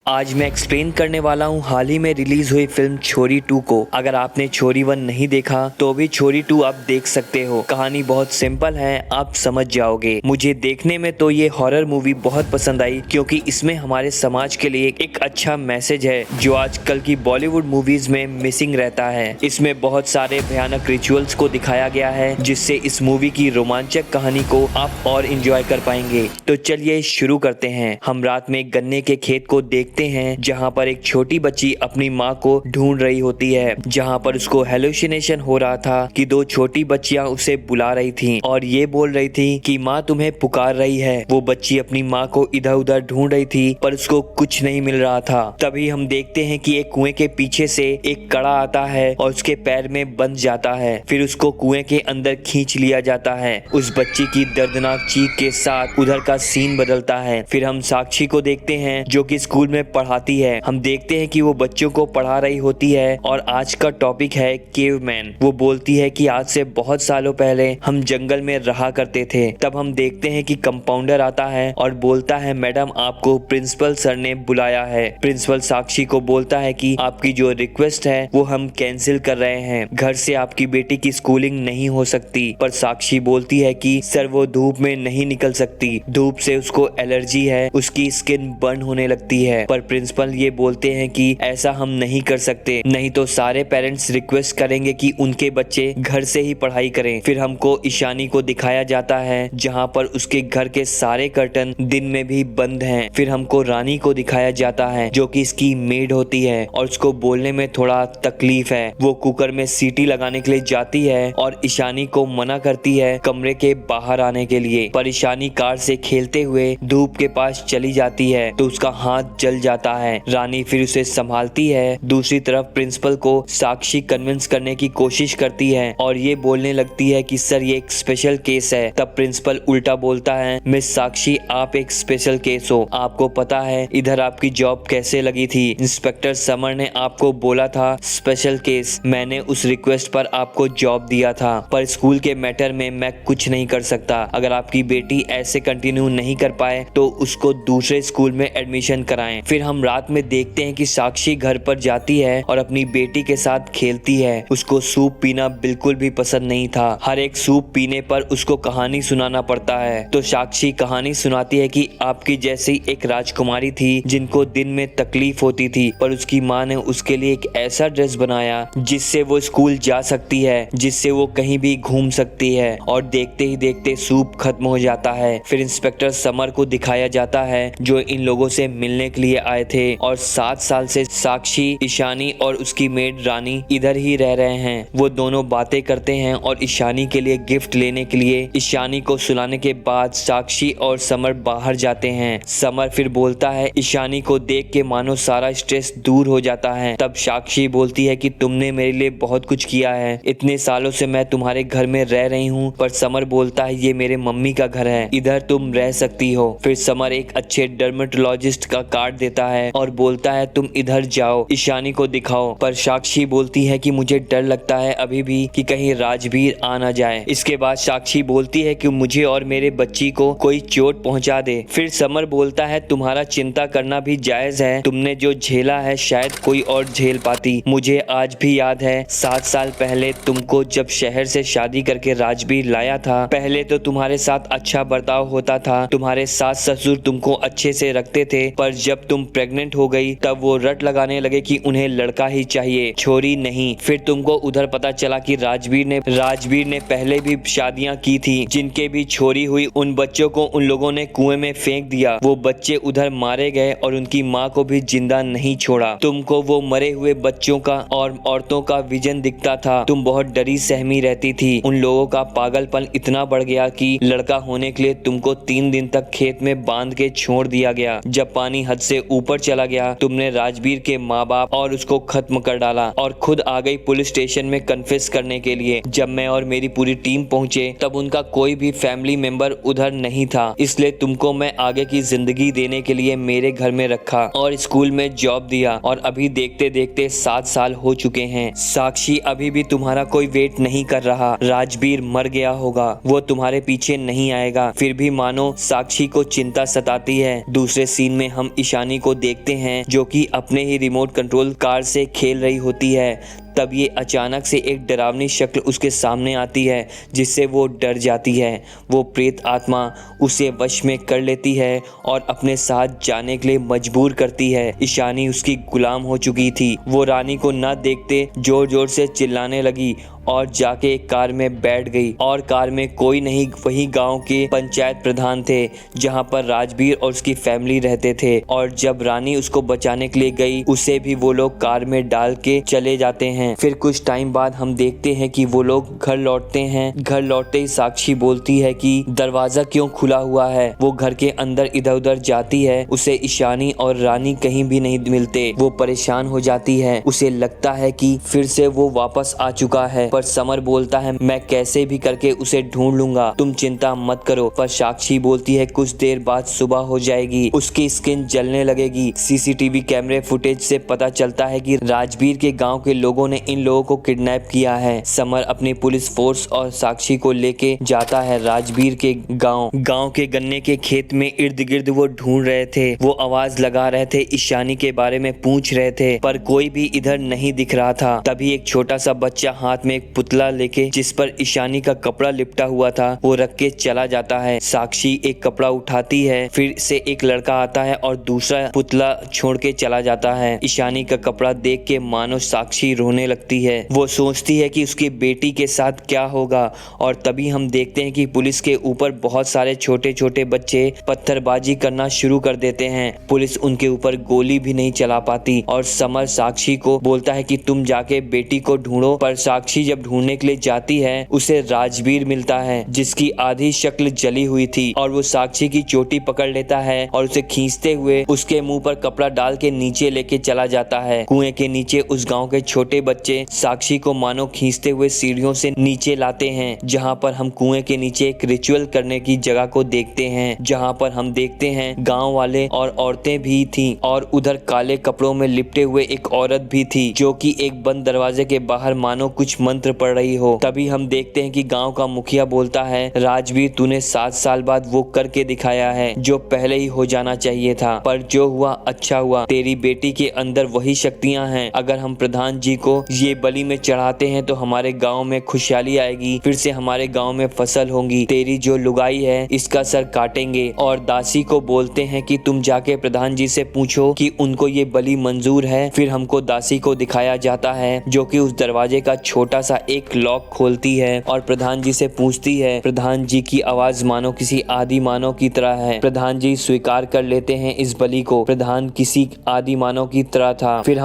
आज मैं एक्सप्लेन करने वाला हूँ हाल ही में रिलीज हुई फिल्म छोरी 2 को। अगर आपने छोरी 1 नहीं देखा तो भी छोरी 2 आप देख सकते हो। कहानी बहुत सिंपल है, आप समझ जाओगे। मुझे देखने में तो ये हॉरर मूवी बहुत पसंद आई क्योंकि इसमें हमारे समाज के लिए एक अच्छा मैसेज है जो आजकल की बॉलीवुड मूवीज में मिसिंग रहता है। इसमें बहुत सारे भयानक रिचुअल्स को दिखाया गया है जिससे इस मूवी की रोमांचक कहानी को आप और एंजॉय कर पाएंगे। तो चलिए शुरू करते हैं। हम रात में गन्ने के खेत को देखते हैं जहां पर एक छोटी बच्ची अपनी माँ को ढूंढ रही होती है। जहां पर उसको हेलुसिनेशन हो रहा था कि दो छोटी बच्चियां उसे बुला रही थीं और ये बोल रही थी कि माँ तुम्हें पुकार रही है। वो बच्ची अपनी माँ को इधर उधर ढूंढ रही थी पर उसको कुछ नहीं मिल रहा था। तभी हम देखते हैं कि एक कुएं के पीछे से एक कड़ा आता है और उसके पैर में बंध जाता है। फिर उसको कुएं के अंदर खींच लिया जाता है। उस बच्ची की दर्दनाक चीख के साथ उधर का सीन बदलता है। फिर हम साक्षी को देखते हैं जो कि स्कूल में पढ़ाती है। हम देखते हैं कि वो बच्चों को पढ़ा रही होती है और आज का टॉपिक है केवमैन। वो बोलती है कि आज से बहुत सालों पहले हम जंगल में रहा करते थे। तब हम देखते हैं कि कंपाउंडर आता है और बोलता है मैडम आपको प्रिंसिपल सर ने बुलाया है। प्रिंसिपल साक्षी को बोलता है कि आपकी जो रिक्वेस्ट है वो हम कैंसिल कर रहे हैं। घर से आपकी बेटी की स्कूलिंग नहीं हो सकती। पर साक्षी बोलती है कि सर वो धूप में नहीं निकल सकती, धूप से उसको एलर्जी है, उसकी स्किन बर्न होने लगती है। पर प्रिंसिपल ये बोलते हैं कि ऐसा हम नहीं कर सकते, नहीं तो सारे पेरेंट्स रिक्वेस्ट करेंगे कि उनके बच्चे घर से ही पढ़ाई करें। फिर हमको ईशानी को दिखाया जाता है जहां पर उसके घर के सारे कर्टन दिन में भी बंद हैं। फिर हमको रानी को दिखाया जाता है जो कि इसकी मेड होती है और उसको बोलने में थोड़ा तकलीफ है। वो कुकर में सीटी लगाने के लिए जाती है और ईशानी को मना करती है कमरे के बाहर आने के लिए। पर ईशानी कार से खेलते हुए धूप के पास चली जाती है तो उसका हाथ जल जाता है। रानी फिर उसे संभालती है। दूसरी तरफ प्रिंसिपल को साक्षी कन्विंस करने की कोशिश करती है और ये बोलने लगती है कि सर ये एक स्पेशल केस है। तब प्रिंसिपल उल्टा बोलता है मिस साक्षी आप एक स्पेशल केस हो। आपको पता है इधर आपकी जॉब कैसे लगी थी? इंस्पेक्टर समर ने आपको बोला था स्पेशल केस। मैंने उस रिक्वेस्ट पर आपको जॉब दिया था पर स्कूल के मैटर में मैं कुछ नहीं कर सकता। अगर आपकी बेटी ऐसे कंटिन्यू नहीं कर पाए तो उसको दूसरे स्कूल में एडमिशन कराएं। फिर हम रात में देखते हैं कि साक्षी घर पर जाती है और अपनी बेटी के साथ खेलती है। उसको सूप पीना बिल्कुल भी पसंद नहीं था। हर एक सूप पीने पर उसको कहानी सुनाना पड़ता है। तो साक्षी कहानी सुनाती है कि आपकी जैसी एक राजकुमारी थी जिनको दिन में तकलीफ होती थी पर उसकी माँ ने उसके लिए एक ऐसा ड्रेस बनाया जिससे वो स्कूल जा सकती है, जिससे वो कहीं भी घूम सकती है। और देखते ही देखते सूप खत्म हो जाता है। फिर इंस्पेक्टर समर को दिखाया जाता है जो इन लोगों से मिलने के लिए आए थे और 7 साल से साक्षी, ईशानी और उसकी मेड रानी इधर ही रह रहे हैं। वो दोनों बातें करते हैं और ईशानी के लिए गिफ्ट लेने के लिए ईशानी को सुलाने के बाद साक्षी और समर बाहर जाते हैं। समर फिर बोलता है ईशानी को देख के मानो सारा स्ट्रेस दूर हो जाता है। तब साक्षी बोलती है कि तुमने मेरे लिए बहुत कुछ किया है, इतने सालों से मैं तुम्हारे घर में रह रही हूँ। पर समर बोलता है ये मेरे मम्मी का घर है, इधर तुम रह सकती हो। फिर समर एक अच्छे डर्मेटोलॉजिस्ट का कार्ड देता है और बोलता है तुम इधर जाओ, ईशानी को दिखाओ। पर साक्षी बोलती है कि मुझे डर लगता है अभी भी कि कहीं राजवीर आ ना जाए। इसके बाद साक्षी बोलती है कि मुझे और मेरे बच्ची को कोई चोट पहुंचा दे। फिर समर बोलता है तुम्हारा चिंता करना भी जायज है, तुमने जो झेला है शायद कोई और झेल पाती। मुझे आज भी याद है 7 साल पहले तुमको जब शहर से शादी करके राजवीर लाया था, पहले तो तुम्हारे साथ अच्छा बर्ताव होता था, तुम्हारे सास ससुर तुमको अच्छे से रखते थे। पर जब तुम प्रेग्नेंट हो गई तब वो रट लगाने लगे कि उन्हें लड़का ही चाहिए, छोरी नहीं। फिर तुमको उधर पता चला कि राजवीर ने पहले भी शादियां की थी जिनके भी छोरी हुई, उन बच्चों को उन लोगों ने कुएं में फेंक दिया। वो बच्चे उधर मारे गए और उनकी माँ को भी जिंदा नहीं छोड़ा। तुमको वो मरे हुए बच्चों का और औरतों का विजन दिखता था। तुम बहुत डरी सहमी रहती थी। उन लोगों का पागलपन इतना बढ़ गया कि लड़का होने के लिए तुमको 3 दिन तक खेत में बांध के छोड़ दिया गया। जब पानी हद से ऊपर चला गया तुमने राजवीर के माँ बाप और उसको खत्म कर डाला और खुद आ गई पुलिस स्टेशन में कन्फेस करने के लिए। जब मैं और मेरी पूरी टीम पहुंचे तब उनका कोई भी फैमिली मेंबर उधर नहीं था, इसलिए तुमको मैं आगे की जिंदगी देने के लिए मेरे घर में रखा और स्कूल में जॉब दिया। और अभी देखते देखते 7 साल हो चुके हैं। साक्षी अभी भी तुम्हारा कोई वेट नहीं कर रहा। राजवीर मर गया होगा, वो तुम्हारे पीछे नहीं आएगा। फिर भी मानो साक्षी को चिंता सताती है। दूसरे सीन में हम ईशानी ईशानी को देखते हैं जो कि अपने ही रिमोट कंट्रोल कार से खेल रही होती है। तब ये अचानक से एक डरावनी शक्ल उसके सामने आती है जिससे वो डर जाती है। वो प्रेत आत्मा उसे वश में कर लेती है और अपने साथ जाने के लिए मजबूर करती है। ईशानी उसकी गुलाम हो चुकी थी। वो रानी को न देखते जोर जोर से चिल्लाने लगी और जाके एक कार में बैठ गई और कार में कोई नहीं, वही गांव के पंचायत प्रधान थे जहां पर राजवीर और उसकी फैमिली रहते थे। और जब रानी उसको बचाने के लिए गई उसे भी वो लोग कार में डाल के चले जाते हैं। फिर कुछ टाइम बाद हम देखते हैं कि वो लोग घर लौटते हैं। घर लौटते ही साक्षी बोलती है कि दरवाजा क्यों खुला हुआ है। वो घर के अंदर इधर उधर जाती है, उसे ईशानी और रानी कहीं भी नहीं मिलते। वो परेशान हो जाती है, उसे लगता है कि फिर से वो वापस आ चुका है। पर समर बोलता है मैं कैसे भी करके उसे ढूंढ लूंगा, तुम चिंता मत करो। पर साक्षी बोलती है कुछ देर बाद सुबह हो जाएगी, उसकी स्किन जलने लगेगी। सीसीटीवी कैमरे फुटेज से पता चलता है कि राजवीर के गांव के लोगों ने इन लोगों को किडनैप किया है। समर अपनी पुलिस फोर्स और साक्षी को लेके जाता है राजवीर के गांव के गन्ने के खेत में। इर्द गिर्द वो ढूंढ रहे थे, वो आवाज लगा रहे थे, ईशानी के बारे में पूछ रहे थे, पर कोई भी इधर नहीं दिख रहा था। तभी एक छोटा सा बच्चा हाथ में एक पुतला लेके जिस पर ईशानी का कपड़ा लिपटा हुआ था वो रख के चला जाता है। साक्षी एक कपड़ा उठाती है, फिर से एक लड़का आता है और दूसरा पुतला छोड़ के चला जाता है। ईशानी का कपड़ा देख के मानो साक्षी रोने लगती है। वो सोचती है कि उसकी बेटी के साथ क्या होगा। और तभी हम देखते हैं कि पुलिस के ऊपर बहुत सारे छोटे छोटे बच्चे पत्थरबाजी करना शुरू कर देते हैं। पुलिस उनके ऊपर गोली भी नहीं चला पाती और समर साक्षी को बोलता है कि तुम जाके बेटी को ढूंढो। पर साक्षी जब ढूंढने के लिए जाती है उसे राजवीर मिलता है जिसकी आधी शक्ल जली हुई थी और वो साक्षी की चोटी पकड़ लेता है और उसे खींचते हुए उसके मुंह पर कपड़ा डाल के नीचे लेके चला जाता है। कुएं के नीचे उस गांव के छोटे बच्चे साक्षी को मानो खींचते हुए सीढ़ियों से नीचे लाते हैं, जहां पर हम कुएं के नीचे एक रिचुअल करने की जगह को देखते हैं, जहां पर हम देखते हैं गांव वाले और औरतें भी थी और उधर काले कपड़ों में लिपटे हुए एक औरत भी थी जो कि एक बंद दरवाजे के बाहर मानो कुछ मंत्र पढ़ रही हो। तभी हम देखते हैं कि गांव का मुखिया बोलता है राजवीर तूने 7 साल बाद वो करके दिखाया है जो पहले ही हो जाना चाहिए था, पर जो हुआ अच्छा हुआ। तेरी बेटी के अंदर वही शक्तियां हैं। अगर हम प्रधान जी को ये बलि में चढ़ाते हैं तो हमारे गांव में खुशहाली आएगी, फिर से हमारे गांव में फसल होंगी। तेरी जो लुगाई है इसका सर काटेंगे। और दासी को बोलते हैं कि तुम जाके प्रधान जी से पूछो कि उनको ये बलि मंजूर है। फिर हमको दासी को दिखाया जाता है जो कि उस दरवाजे का छोटा सा एक लॉक खोलती है और प्रधान जी से पूछती है। प्रधान जी की आवाज मानो किसी आदि मानव की तरह है। प्रधान जी स्वीकार कर लेते हैं इस बलि को। प्रधान किसी आदि मानव की तरह था। फिर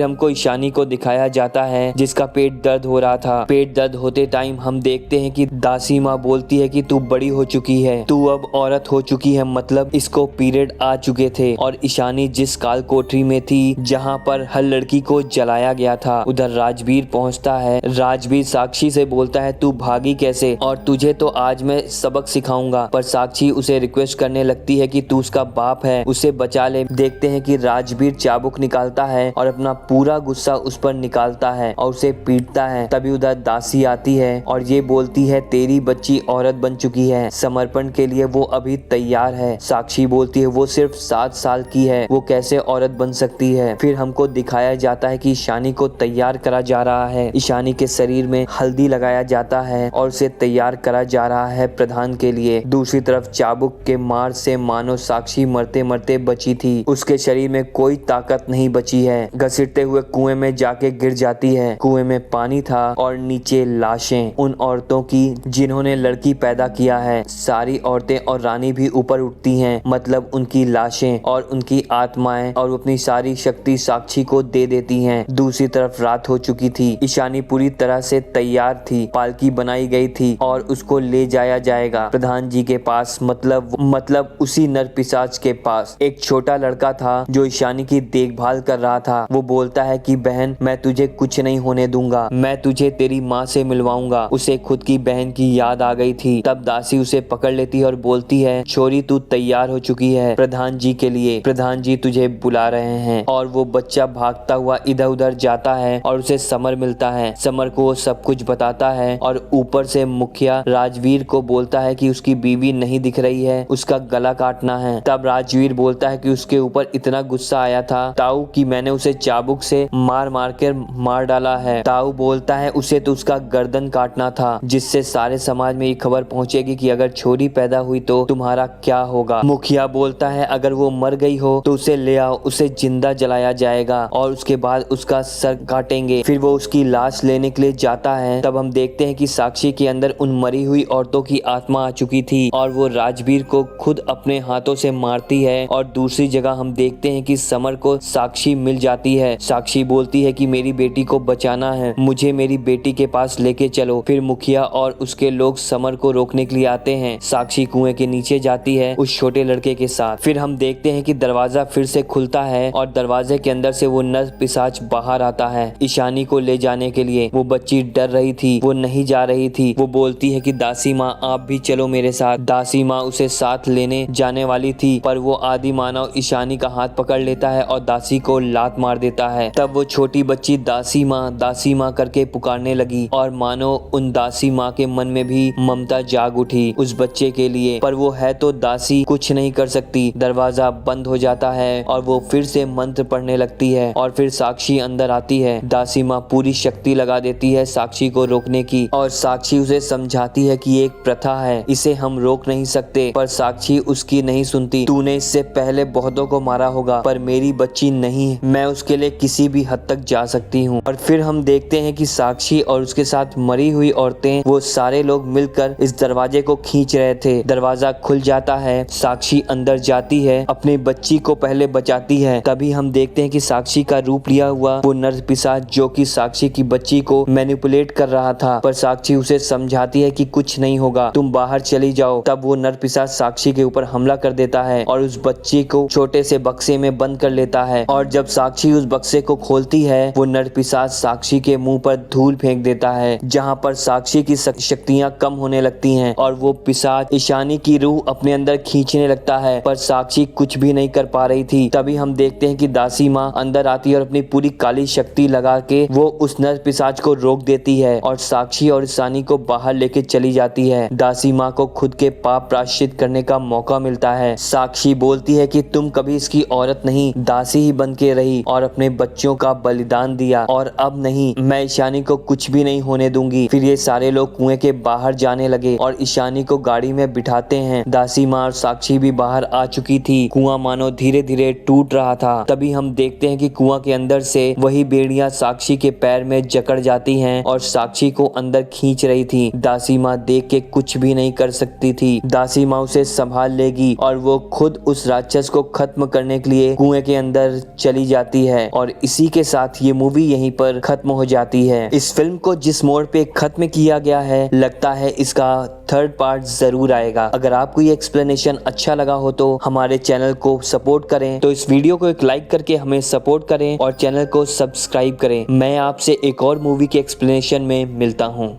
हमको ईशानी को दिखाया जाता है जिसका पेट दर्द हो रहा था। पेट दर्द होते टाइम हम देखते हैं कि दासी माँ बोलती है कि तू बड़ी हो चुकी है, तू अब औरत हो चुकी है, मतलब इसको पीरियड आ चुके थे। और ईशानी जिस काल कोठरी में थी जहाँ पर हर लड़की को जलाया गया था उधर राजवीर पहुँचता है। राजवीर साक्षी से बोलता है तू भागी कैसे, और तुझे तो आज मैं सबक सिखाऊंगा। पर साक्षी उसे रिक्वेस्ट करने लगती है कि तू उसका बाप है, उसे बचा ले। देखते हैं कि राजवीर चाबुक निकालता है और अपना पूरा गुस्सा उस पर निकालता है और उसे पीटता है। तभी उधर दासी आती है और ये बोलती है तेरी बच्ची औरत बन चुकी है, समर्पण के लिए वो अभी तैयार है। साक्षी बोलती है वो सिर्फ 7 साल की है, वो कैसे औरत बन सकती है। फिर हमको दिखाया जाता है कि ईशानी को तैयार करा जा रहा है। ईशानी के शरीर में हल्दी लगाया जाता है और उसे तैयार करा जा रहा है प्रधान के लिए। दूसरी तरफ चाबुक के मार से मानो साक्षी मरते मरते बची थी, उसके शरीर में कोई ताकत नहीं बची है। घसीटते हुए कुएं में जाके गिर जाती है। कुएं में पानी था और नीचे लाशें उन औरतों की जिन्होंने लड़की पैदा किया है। सारी औरतें और रानी भी ऊपर उठती हैं, मतलब उनकी लाशें और उनकी आत्माएं, और अपनी सारी शक्ति साक्षी को दे देती हैं। दूसरी तरफ रात हो चुकी थी। ईशानी पूरी तरह से तैयार थी, पालकी बनाई गई थी और उसको ले जाया जाएगा प्रधान जी के पास, मतलब उसी नरपिशाच के पास। एक छोटा लड़का था जो ईशानी की देखभाल कर रहा था। वो बोलता है कि बहन मैं तुझे कुछ नहीं होने दूंगा, मैं तुझे तेरी माँ से मिलवाऊंगा। उसे खुद की बहन की याद आ गई थी। तब दासी उसे पकड़ लेती है और बोलती है छोरी तू तैयार हो चुकी है प्रधान जी के लिए, प्रधान जी तुझे बुला रहे हैं। और वो बच्चा भागता हुआ इधर उधर जाता है और उसे समर मिलता है। समर को सब कुछ बताता है और ऊपर से मुखिया राजवीर को बोलता है कि उसकी बीवी नहीं दिख रही है, उसका गला काटना है। तब राजवीर बोलता है कि उसके ऊपर इतना गुस्सा आया था ताऊ कि मैंने उसे चाबुक से मार मार कर मार डाला है। ताऊ बोलता है उसे तो उसका गर्दन काटना था, जिससे सारे समाज में ये खबर पहुंचेगी कि अगर छोरी पैदा हुई तो तुम्हारा क्या होगा। मुखिया बोलता है अगर वो मर गई हो तो उसे ले आओ, उसे जिंदा जलाया जाएगा और उसके बाद उसका सर काटेंगे। फिर वो उसकी लाश लेने के लिए जाता है। तब हम देखते हैं कि साक्षी के अंदर उन मरी हुई औरतों की आत्मा आ चुकी थी और वो राजवीर को खुद अपने हाथों से मारती है। और दूसरी जगह हम देखते हैं कि समर को साक्षी मिल जाती है। साक्षी बोलती है कि मेरी बेटी को बचाना है, मुझे मेरी बेटी के पास लेके चलो। फिर मुखिया और उसके लोग समर को रोकने के लिए आते हैं। साक्षी कुएं के नीचे जाती है उस छोटे लड़के के साथ। फिर हम देखते हैं कि दरवाजा फिर से खुलता है और दरवाजे के अंदर से वो नर पिशाच बाहर आता है ईशानी को ले जाने के लिए। वो बच्ची डर रही थी, वो नहीं जा रही थी। वो बोलती है कि दासी माँ आप भी चलो मेरे साथ। दासी माँ उसे साथ लेने जाने वाली थी पर वो आदि मानव ईशानी का हाथ पकड़ लेता है और दासी को लात मार देता है। तब वो छोटी बच्ची दासी माँ करके पुकारने लगी और मानो उन दासी माँ के मन में भी ममता जाग उठी उस बच्चे के लिए, पर वो है तो दासी, कुछ नहीं कर सकती। दरवाजा बंद हो जाता है और वो फिर से मंत्र पढ़ने लगती है और फिर साक्षी अंदर आती है। दासी माँ पूरी शक्ति लगा देती है साक्षी को रोकने की और साक्षी उसे समझाती है कि ये एक प्रथा है, इसे हम रोक नहीं सकते। पर साक्षी उसकी नहीं सुनती। तूने इससे पहले बहुतों को मारा होगा पर मेरी बच्ची नहीं, मैं उसके लिए किसी भी हद तक जा सकती हूँ। और फिर हम देखते हैं कि साक्षी और उसके साथ मरी हुई औरतें, वो सारे लोग मिलकर इस दरवाजे को खींच रहे थे। दरवाजा खुल जाता है, साक्षी अंदर जाती है, अपनी बच्ची को पहले बचाती है। तभी हम देखते हैं कि साक्षी का रूप लिया हुआ वो नर पिशाच जो कि साक्षी की बच्ची को मैनिपुलेट कर रहा था, पर साक्षी उसे समझाती है कि कुछ नहीं होगा, तुम बाहर चली जाओ। तब वो नर पिशाच साक्षी के ऊपर हमला कर देता है और उस बच्ची को छोटे से बक्से में बंद कर लेता है। और जब साक्षी उस बक्से को खोलती है वो नर पिशाच साक्षी के मुंह पर धूल फेंक देता है, जहां पर साक्षी की शक्तियां कम होने लगती हैं और वो पिशाच ईशानी की रूह अपने अंदर खींचने लगता है, पर साक्षी कुछ भी नहीं कर पा रही थी। तभी हम देखते हैं कि दासी माँ अंदर आती है और अपनी पूरी काली शक्ति लगा के वो उस नर पिशाच को रोक देती है और साक्षी और ईशानी को बाहर लेके चली जाती है। दासी माँ को खुद के पाप प्रायश्चित करने का मौका मिलता है। साक्षी बोलती है कि तुम कभी इसकी औरत नहीं, दासी ही बन के रही और अपने बच्चों का बलिदान दिया और अब नहीं, मैं ईशानी को कुछ भी नहीं होने दूंगी। फिर ये सारे लोग कुएं के बाहर जाने लगे और ईशानी को गाड़ी में बिठाते हैं। दासी माँ और साक्षी भी बाहर आ चुकी थी। कुआं मानो धीरे धीरे टूट रहा था। तभी हम देखते हैं कि कुआं के अंदर से वही बेड़ियां साक्षी के पैर में जकड़ जाती हैं और साक्षी को अंदर खींच रही थी। दासी माँ देख के कुछ भी नहीं कर सकती थी। दासी माँ उसे संभाल लेगी और वो खुद उस राक्षस को खत्म करने के लिए कुएं के अंदर चली जाती है। और इसी के साथ ये मूवी यहीं पर खत्म हो जाती है। इस फिल्म को जिस मोड़ पे खत्म किया गया है, लगता है इसका थर्ड पार्ट जरूर आएगा। अगर आपको ये एक्सप्लेनेशन अच्छा लगा हो तो हमारे चैनल को सपोर्ट करें, तो इस वीडियो को एक लाइक करके हमें सपोर्ट करें और चैनल को सब्सक्राइब करें। मैं आपसे एक और मूवी के एक्सप्लेनेशन में मिलता हूँ।